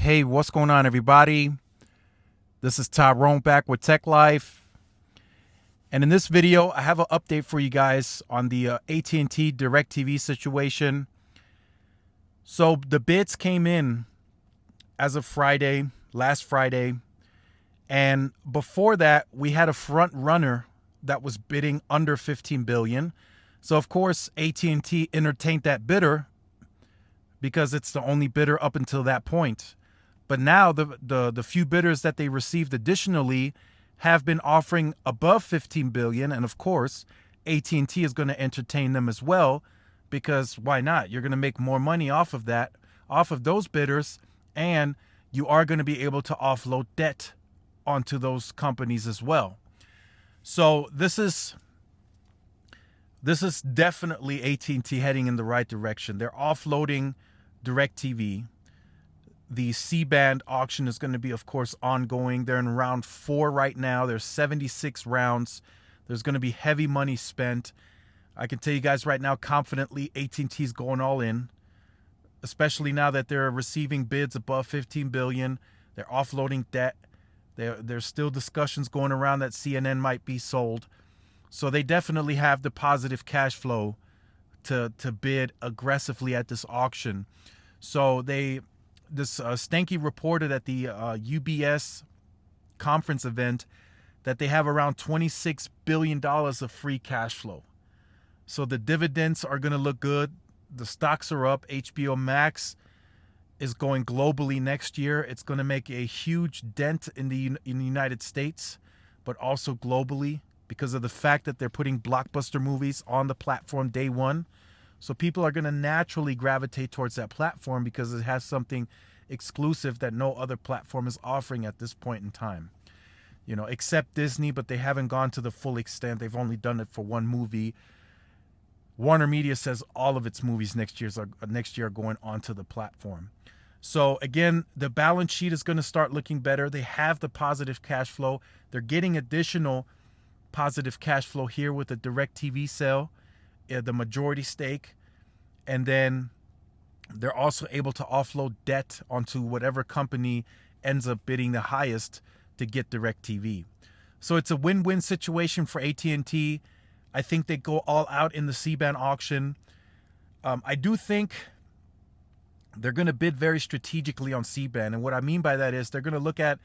Hey, what's going on, everybody? This is Tyrone back with Tech Life. And in this video, I have an update for you guys on the AT&T DirecTV situation. So the bids came in as of Friday, last Friday. And before that, we had a front runner that was bidding under $15 billion. So of course, AT&T entertained that bidder because it's the only bidder up until that point. But now the few bidders that they received additionally have been offering above $15 billion, and of course, AT&T is going to entertain them as well, because why not? You're going to make more money off of that, off of those bidders, and you are going to be able to offload debt onto those companies as well. So this is definitely AT&T heading in the right direction. They're offloading DirecTV. The C-band auction is going to be, of course, ongoing. They're in round 4 right now. There's 76 rounds. There's going to be heavy money spent. I can tell you guys right now, confidently, AT&T is going all in, especially now that they're receiving bids above $15 billion. They're offloading debt. There's still discussions going around that CNN might be sold. So they definitely have the positive cash flow to bid aggressively at this auction. So this Stanky reported at the UBS conference event that they have around $26 billion of free cash flow. So the dividends are going to look good. The stocks are up. HBO Max is going globally next year. It's going to make a huge dent in the United States, but also globally, because of the fact that they're putting blockbuster movies on the platform day one. So people are going to naturally gravitate towards that platform because it has something exclusive that no other platform is offering at this point in time. You know, except Disney, but they haven't gone to the full extent. They've only done it for one movie. Warner Media says all of its movies next year are going onto the platform. So again, the balance sheet is going to start looking better. They have the positive cash flow. They're getting additional positive cash flow here with the DirecTV sale, the majority stake, and then they're also able to offload debt onto whatever company ends up bidding the highest to get DirecTV. So it's a win-win situation for AT&T. I think they go all out in the C-band auction. I do think they're going to bid very strategically on C-band, and what I mean by that is they're going to look at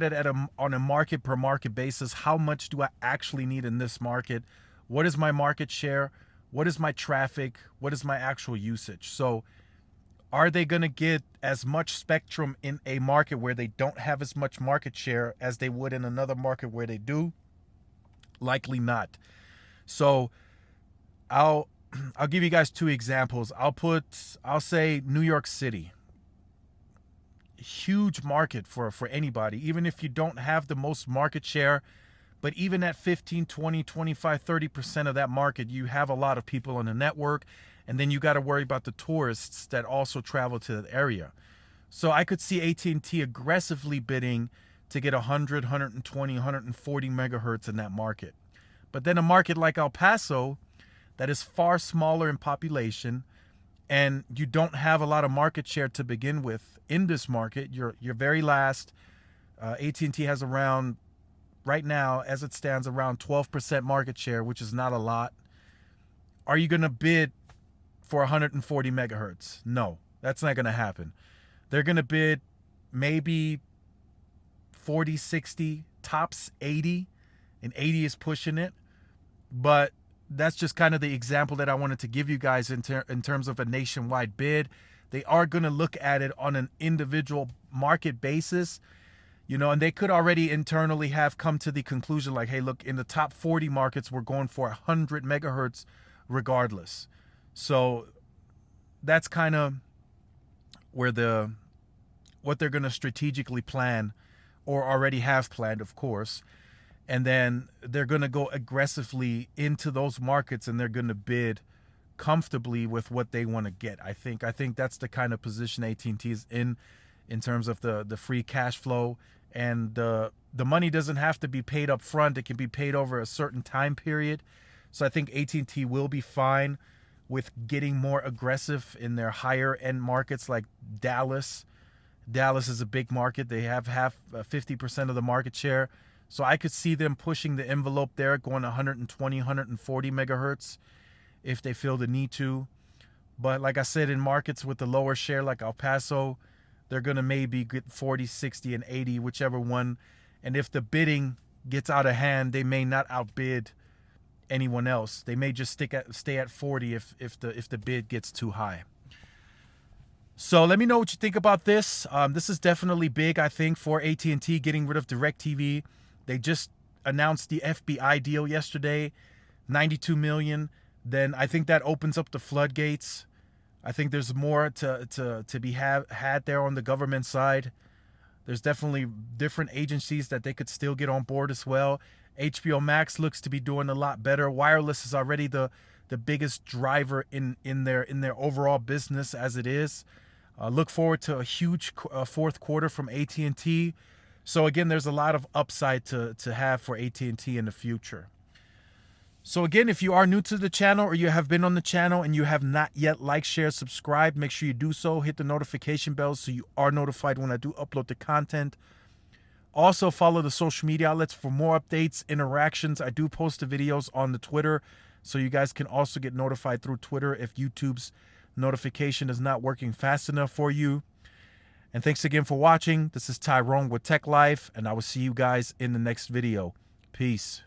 it on a market per market basis. How much do I actually need in this market? What is my market share? What is my traffic? What is my actual usage? So are they going to get as much spectrum in a market where they don't have as much market share as they would in another market where they do? Likely not. So I'll give you guys 2 examples. I'll say New York City. Huge market for anybody, even if you don't have the most market share. But even at 15, 20, 25, 30% of that market, you have a lot of people on the network. And then you got to worry about the tourists that also travel to that area. So I could see AT&T aggressively bidding to get 100, 120, 140 megahertz in that market. But then a market like El Paso that is far smaller in population, and you don't have a lot of market share to begin with in this market. You're very last. AT&T has around, right now, as it stands, around 12% market share, which is not a lot. Are you going to bid for 140 megahertz? No, that's not going to happen. They're going to bid maybe 40, 60, tops 80, and 80 is pushing it. But that's just kind of the example that I wanted to give you guys in terms of a nationwide bid. They are going to look at it on an individual market basis. You know, and they could already internally have come to the conclusion like, hey, look, in the top 40 markets, we're going for 100 megahertz regardless. So that's kind of where what they're going to strategically plan, or already have planned, of course. And then they're going to go aggressively into those markets, and they're going to bid comfortably with what they want to get. I think that's the kind of position AT&T is in terms of the free cash flow. And the money doesn't have to be paid up front. It can be paid over a certain time period. So I think AT&T will be fine with getting more aggressive in their higher end markets like Dallas, Dallas is a big market. They have 50% of the market share. So I could see them pushing the envelope there, going 120, 140 megahertz if they feel the need to. But like I said, in markets with the lower share like El Paso, they're going to maybe get 40, 60, and 80, whichever one. And if the bidding gets out of hand, they may not outbid anyone else. They may just stay at 40 if the bid gets too high. So let me know what you think about this. This is definitely big, I think, for AT&T getting rid of DirecTV. They just announced the FBI deal yesterday, $92 million. Then I think that opens up the floodgates. I think there's more to be had there on the government side. There's definitely different agencies that they could still get on board as well. HBO Max looks to be doing a lot better. Wireless is already the biggest driver in their overall business as it is. Look forward to a huge fourth quarter from AT&T. So again, there's a lot of upside to have for AT&T in the future. So again, if you are new to the channel or you have been on the channel and you have not yet liked, shared, subscribed, make sure you do so. Hit the notification bell so you are notified when I do upload the content. Also, follow the social media outlets for more updates, interactions. I do post the videos on the Twitter, so you guys can also get notified through Twitter if YouTube's notification is not working fast enough for you. And thanks again for watching. This is Tyrone with Tech Life, and I will see you guys in the next video. Peace.